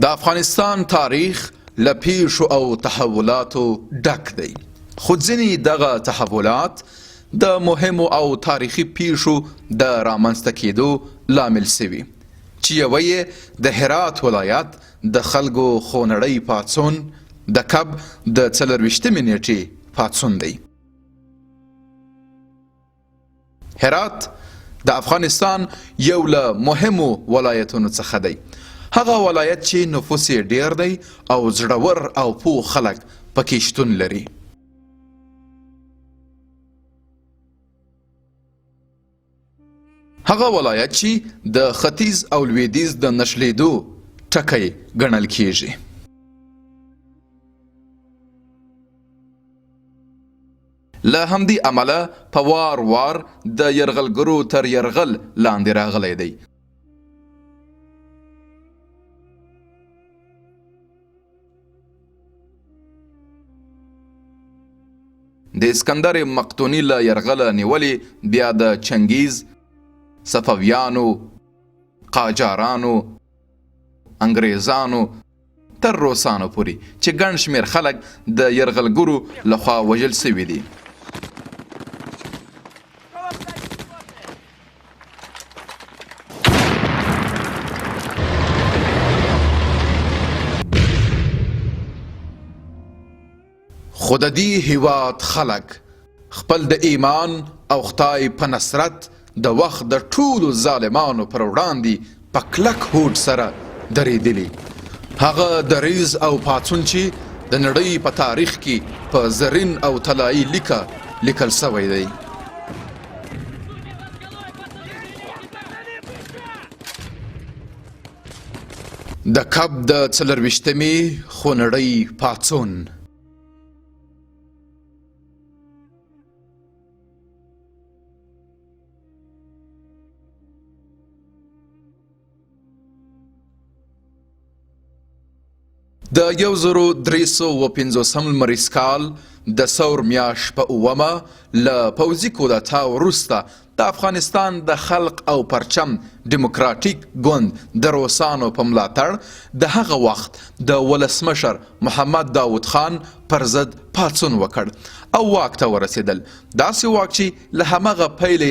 د افغانستان تاریخ له پیښو او تحولاتو ډک دی، خو ځینې دغه تحولات د مهمو او تاریخي پیښو د رامنځته کېدو لامل سوي، چې یوه یې د هرات ولایت د خلکو خونړی پاڅون د کب د 24 نیټې پاڅون دی. هرات د افغانستان یو له مهمو ولایتونو څخه دی، هغه ولایت چې نفوس یې ډیر دی او زړور او پوه خلک پکې شتون لري. هغه ولایت چې د ختیځ او لویدیځ د نښلېدو ټکی ګڼل کیږي. له همدې امله په وار وار د یرغلګرو تر یرغل لاندې راغلی دی. د اسکندر مقدوني له یرغله نیولې بیا د چنګیز، صفویانو، قاجارانو، انګریزانو تر روسانو پورې چې ګڼ شمېر خلک د یرغلګرو لخوا وژل سوي دي. خو د دې هیواد خلک خپل د ایمان او خدای په نصرت د وخت د ټولو ظالمانو پر وړاندې په کلک هوډ سره درېدلي. هغه دریځ او پاڅون چې د نړۍ په تاریخ کې په زرین او طلایي لیکه لیکل سوی دی. د کب د 24مې خونړی پاڅون. د 1350 لمریز کال د ثور میاشت په 9 له پوځي کودتا وروسته د افغانستان د خلق او پرچم ډیموکراتیک ګوند د روسانو په ملاتړ د هغه وخت د ولسمشر محمد داود خان پر ضد پاڅون وکړ او واک ته ورسېدل. داسې واک چې له همغه پیله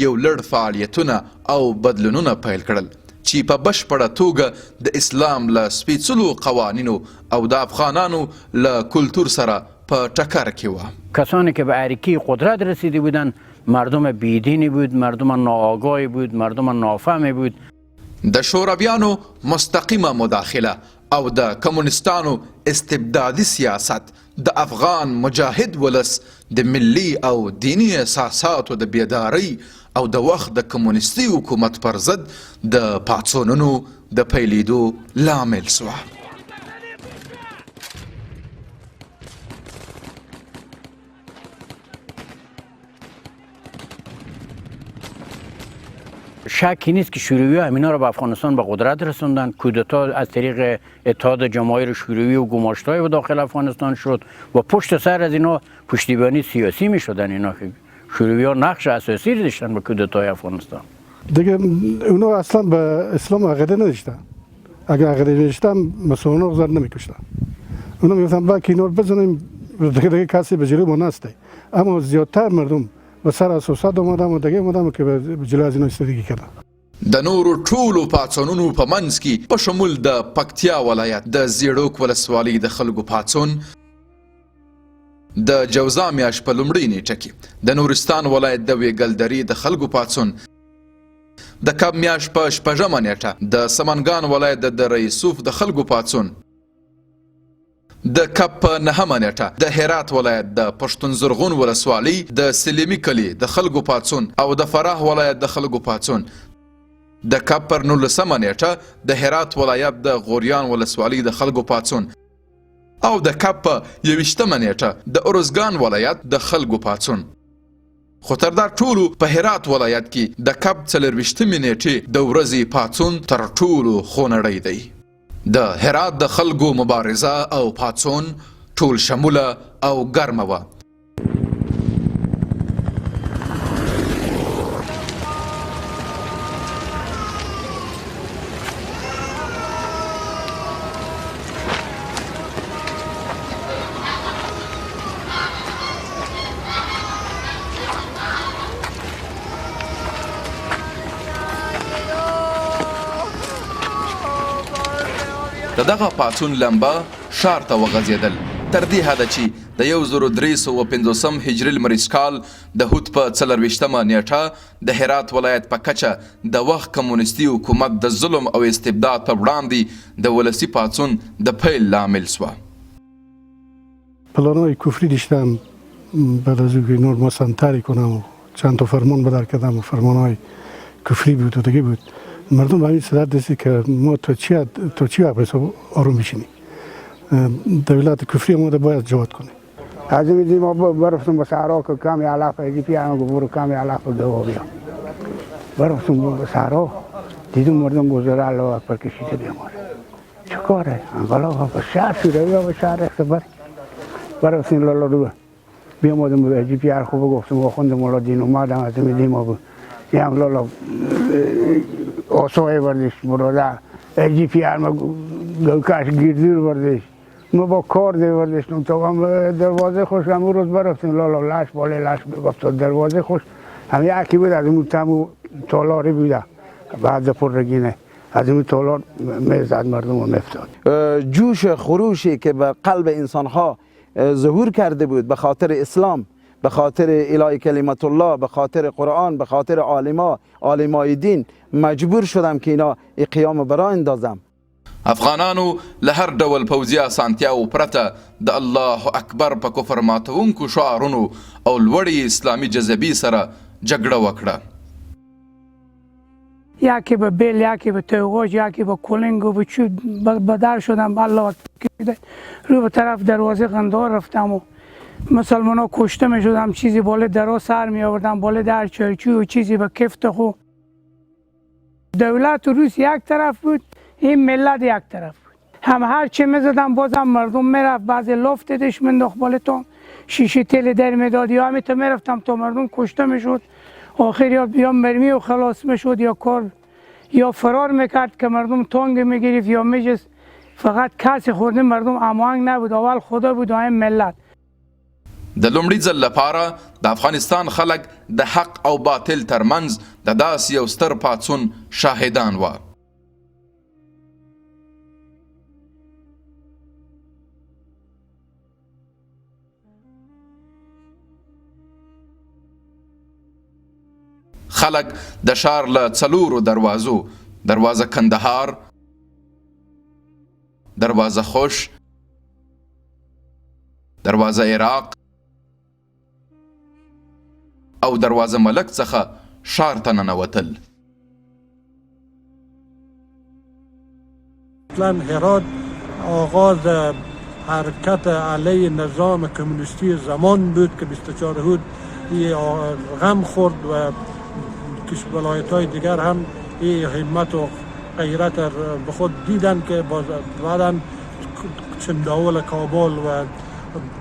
یو لړ فعالیتونه او بدلونونه پیل کړل چې په بشپړه توګه د اسلام له سپېڅلو قوانینو او د افغانانو له کلتور سره په ټکر کې وه. کسانی که به عریکی قدرت رسیده بودند مردم بیدینی بود، مردم ناآگاهی بود، مردم نافهمی بود. د شورویانو مستقیمه مداخله او د کمونیستانو استبدادي سیاست د افغان مجاهد ولس د ملي او دینی احساساتو د بیدارۍ او د وخت د کمونیستي حکومت پر ضد د پاڅونونو د پیلېدو لامل سوه. شکی نیست که شوروی‌ها همینا رو به افغانستان به قدرت رسوندن. کودتا از طریق اتحاد جماهیر شوروی و گماشته‌های به داخل افغانستان شد و پشت سر از اینا پشتیبانی سیاسی می‌شدن. اینا که شوروی‌ها نقش اساسی داشتن به کودتای افغانستان. دیگه اونا اصلا به اسلام عقیده نداشتن. اگر عقیده داشتن مسلمان‌ها رو زد نمی‌کشتن. اونا میگفتن با که اینا رو بزنیم دیگه کسی به جلوی ما نسته. اما زیادتر مردم به سر اساسات اومدن و دیگه اومدن که به جلوی از اینا استفاده کردن. د نورو ټولو پاڅونونو په منځ کې په شمول د پکتیا ولایت د زیړوک ولسوالۍ د خلکو پاڅون، د جوزا میاشت په لومړۍ نیټه کې د نورستان ولایت د ویګلدرې د خلکو پاڅون، د کب میاشت په 6مه نیټه د سمنګان ولایت د دره یوسف د خلکو پاڅون، د کب په 9مه نیټه د هرات ولایت د پښتون زرغون ولسوالۍ د سلیمي کلي د خلکو پاڅون او د فراه ولایت د خلکو پاڅون، د کب پر 19مه نیټه د هرات ولایت د غوریان ولسوالۍ د خلکو پاڅون او د کب په 21مه نیټه د ارزګان ولایت د خلکو پاڅون. خو تر دا ټولو په هرات ولایت کې د کب 24مې نیټې د ورځې پاڅون تر ټولو خونړی دی. د هرات د خلکو مبارزه او پاڅون ټول شموله او ګرمه وه. د دغه پاڅون لمبه ښار ته وغځېدل تر دې حده چې د 1350 هجري لمریز کال د هوت په 24مه نیټه د هرات ولایت په کچه د وخت کمونیستي حکومت د ظلم او استبداد پر وړاندې د ولسي پاڅون د پیل لامل شوه. پلانهای کفری داشتم بعد از اینکه نور ما سنتری کنم و چند تا فرمان بدر کردم و فرمانهای کفری بود و دیگه بود مردم به همین صدت دستی که ما تا چی وقت بسا آروم بشینیم دولت کفری ما باید جواد کنیم. از این دیدیم ما برفتم به صحرا که کمی علاف ایجیپی هم برو کمی علاف گوا بیام برفتم به صحرا دیدم مردم گذاره الله اکبر کشیده بیامار چه کاره؟ انقلاب به شهر شوره یا به شهر اختبار برفتیم لالا رو بیامادم به ایجیپی هر خوبه گفتم با خوند مولا دین اومدم از این دیدیم ما هم لالا آسای بردش براده ایجیپی هر ما گوکش گیردیر بردش ما با کار دیوردش تا هم دروازه خوش هم روز برفتیم لالا لش بالا لش بگفت دروازه خوش هم یکی بود از این تمو تالاری بوده بعد پر رگینه از این تالار میزد مردم رو مفتاد. جوش خروشی که به قلب انسانها ظهور کرده بود به خاطر اسلام به خاطر الهی کلمت الله به خاطر قرآن به خاطر عالمای دین مجبور شدم که اینا قیام برا اندازم. افغانانو له هر ډول پوځي اسانتیاو پرته د الله اکبر په کفر ماتونکو شعارونو او لوړې اسلامي جذبې سره جګړه وکړه. یکی به بیل یکی به توغاج یکی به کلنگ و به چوب بدر شدم الله رو به طرف دروازه قندار رفتم و مسلمان ها کشته می شدم چیزی بالا درا سر می آوردم بالا در چرچو و چیزی به کفت خو دولت روس یک طرف بود این ملت یک طرف بود هم هر چه می زدم بازم مردم می رفت بعضی لفت دش منداخت بالا تا شیشه تل در می داد یا همی تا می رفتم تا مردم کشته می شد آخر یا مرمی و خلاص می شد یا کار یا فرار میکرد که مردم تانگ میگرفت یا میجست فقط کسی خورده مردم اموانگ نبود اول خدا بود و هم ملت. د لومړي ځل لپاره د افغانستان خلک د حق او باطل ترمنځ د داسې یو ستر پاڅون شاهدان وو. خلک د ښار له څلورو دروازو دروازه کندهار دروازه خوش دروازه عراق او دروازه ملک څخه ښار ته ننوتل. اصلا هرات آغاز حرکت علیه نظام کمونیستی زمان بود که 24 هود غم خورد و ولایت‌های دیگر هم این همت و غیرت به خود دیدن که بعداً چنداول کابل و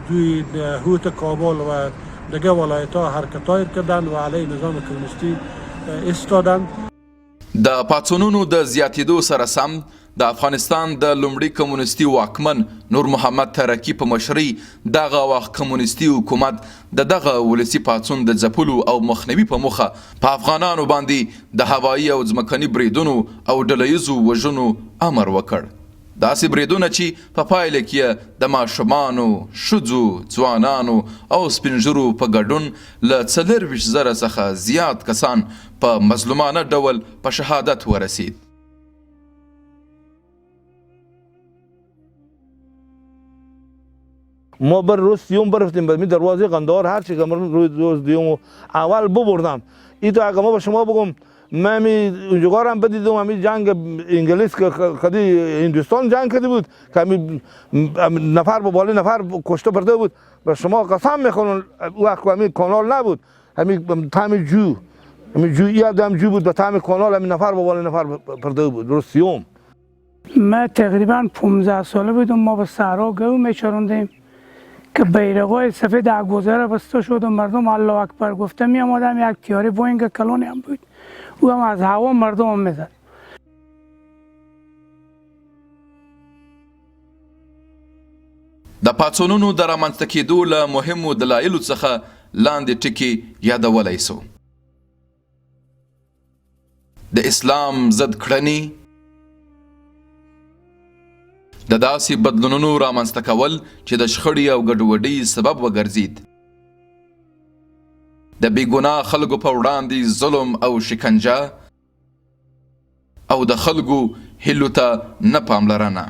دوی هوت کابل و دیگه ولایت‌ها حرکت‌های کردن و علیه نظام کمونیستی ایستادن. د پاڅونونو د زیاتېدو سره سم د افغانستان د لومړي کمونیستي واکمن نور محمد ترکی په مشرۍ دغه وخت کمونیستي حکومت د دغه ولسي پاڅون د ځپلو او مخنیوي په موخه په افغانانو باندې د هوایي او ځمکني بریدونو او ډلهییزو وژنو امر وکړ. داسې بریدونه چې په پایله کې د ماشومانو ښځو ځوانانو او سپینږیرو په ګډون له 40,000 څخه زیات کسان په مظلومانه ډول په شهادت ورسید. ما بر روز سیوم برفتیم به دروازه قندهار هر چی که روز دیوم اول ببردم این تو اگه ما به شما بگم من اونجا هم بدیدم همین جنگ انگلیس که خدی هندوستان جنگ کرده بود که همین نفر با بالا نفر کشته برده بود به شما قسم میخونم وقت همین کانال نبود همین تام جو همین جو یادم جو بود به تام کانال همین نفر با بالا نفر برده بود روز سیوم. ما تقریبا 15 ساله بودم ما به صحرا گو میچروندیم که بیرقای سفید گذره بسته شد و مردم الله اکبر گفته می آمدم یک تیاره بوینگ کلونی هم بود او هم از هوا مردم هم میزد. د پاڅونونو د رامنځته کېدو له مهمو دلایلو څخه لاندې ټکي یادولی سو. د اسلام ضد کړنې، د داسې بدلونونو رامنځته کول چې د شخړې او ګډوډۍ سبب وګرځید. د بېګناه خلکو په وړاندې ظلم او شکنجه او د خلکو هیلو ته نه پاملرنه.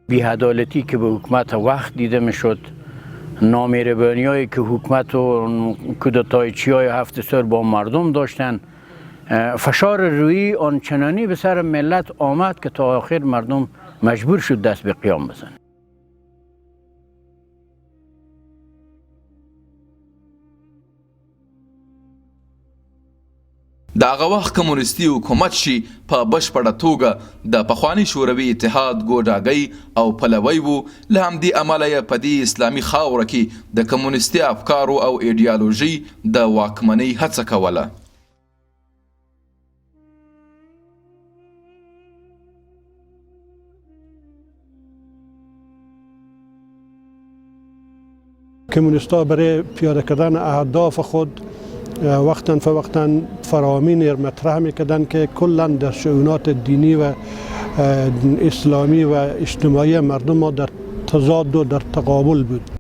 بی‌عدالتی که به حکومت وقت دیده میشد، نامهربانی هایی که حکومت و کودتایچی های 7 سال با مردم داشتن، فشار روی آنچنانی به سر ملت آمد که تا آخر مردم مجبور شد دست به قیام بزنند. د هغه وخت کمونیستي حکومت چې په بشپړه توګه د پخواني شوروي اتحاد ګوډاګی او پلوی و، له همدې امله یې په دې اسلامي خاوره کې د کمونیستي افکارو او ایډیالوژي د واکمنۍ هڅه کوله. کمونیست‌ها برای پیاده کردن اهداف خود وقتا فوقتا فرامین مطرح میکردن که کلا در شؤونات دینی و اسلامی و اجتماعی مردم ما در تضاد و در تقابل بود.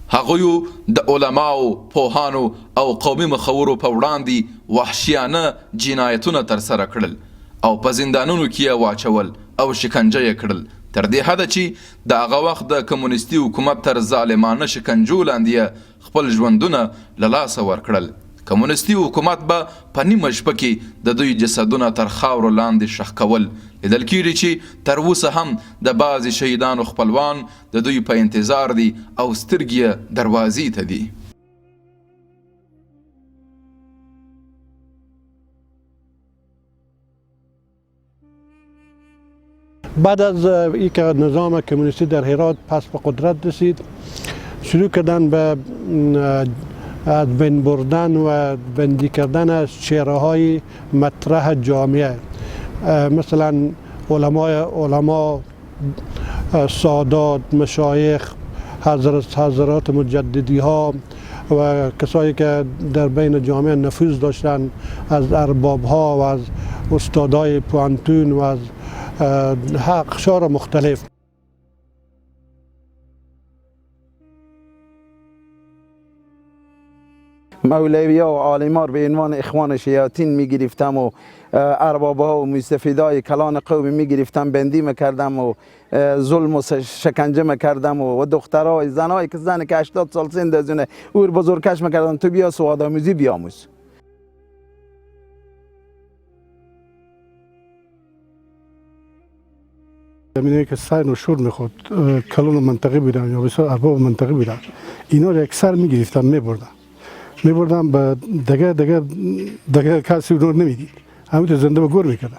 هغوی د علماو، پوهانو او قومي مخورو په وړاندې وحشیانه جنایتونه ترسره کړل او په زندانونو کې یې واچول او شکنجه یې کړل، تر دې حده چې د هغه وخت د کمونیستي حکومت تر ظالمانه شکنجو لاندې خپل ژوندونه له لاسه ورکړل. کمونیستي حکومت به په نیمه شپه کې د دوی جسدونه تر خاورو لاندې ښخ کول. لیدل کېږي چې تر اوسه هم د بعضې شهیدانو خپلوان د دوی په انتظار دي او سترګې یې دروازې ته دي. بعد از اینکه نظام کمونیستی در هرات پس به قدرت رسید، شروع کردن به از بین بردن و بندی کردن از چهره های مطرح جامعه، مثلا علما، سادات، مشایخ، حضرات مجددی ها و کسایی که در بین جامعه نفوذ داشتن، از ارباب ها و از استادای پوانتون و از اقشار مختلف. مولوی‌ها و عالمان به عنوان اخوان شیاطین میگرفتم و ارباب‌ها و مستفیدای کلان قومی میگرفتم، بندی میکردم و ظلم و شکنجه میکردم و دخترای زنایی که زنی که 80 سال سن دارن اور بزرگش میکردم تو بیا سواد آموزی بیاموز. زمینه‌ای که سعی و شور میخورد، کلان منطقه بودن یا بسیار ارباب منطقه بودن، اینا رو اکثر میگرفتن میبردن به دیگه کسی رو نمیدید، همینطور زنده به گور میکردن.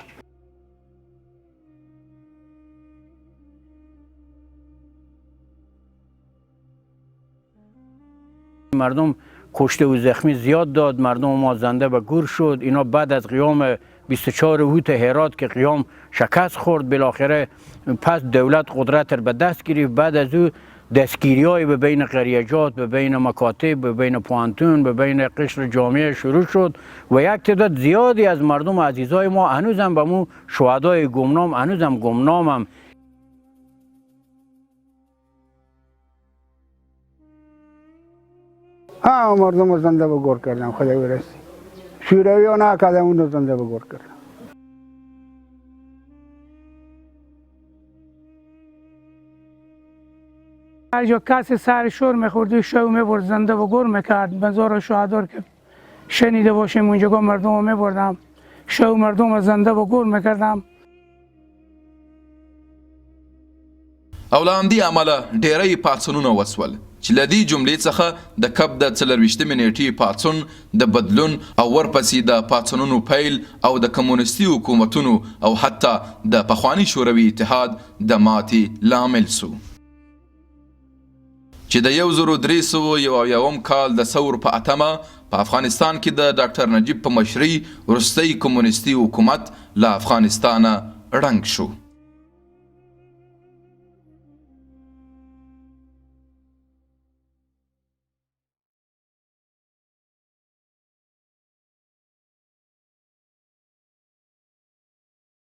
مردم کشته و زخمی زیاد داد، مردم ما زنده به گور شد. اینا بعد از قیام 24 اوت هرات که قیام شکست خورد، بالاخره پس دولت قدرت را به دست گرفت. بعد از او دستگیری های به بین قریجات، به بین مکاتب، به بین پوانتون، به بین قشر جامعه شروع شد و یک تعداد زیادی از مردم عزیزای ما هنوزم به مو شهدای گمنام، هنوزم گمنامم. مردم رو زنده به گور کردم، خدا برسی. شوروی ها نکردم، اون رو زنده به گور کردم. هر جا کسی سر شور میخورد شو میبرد زنده و گور میکرد. بازار شهدار که شنیده باشیم اونجا مردم رو میبردم، شو مردم رو زنده و گور میکردم. او له همدې امله ډیری پاڅونونه وسول چې له دې جملې څخه د کب د 24مې نیټې پاڅون د بدلون او ورپسې د پاڅونونو پیل او د کمونیستي حکومتونو او حتی د پخواني شوروي اتحاد د ماتې لامل سو، چې د 1391 کال د ثور په 8مه په افغانستان کې د ډاکټر نجیب په مشرۍ وروستی کمونیستي حکومت له افغانستانه ړنګ شو.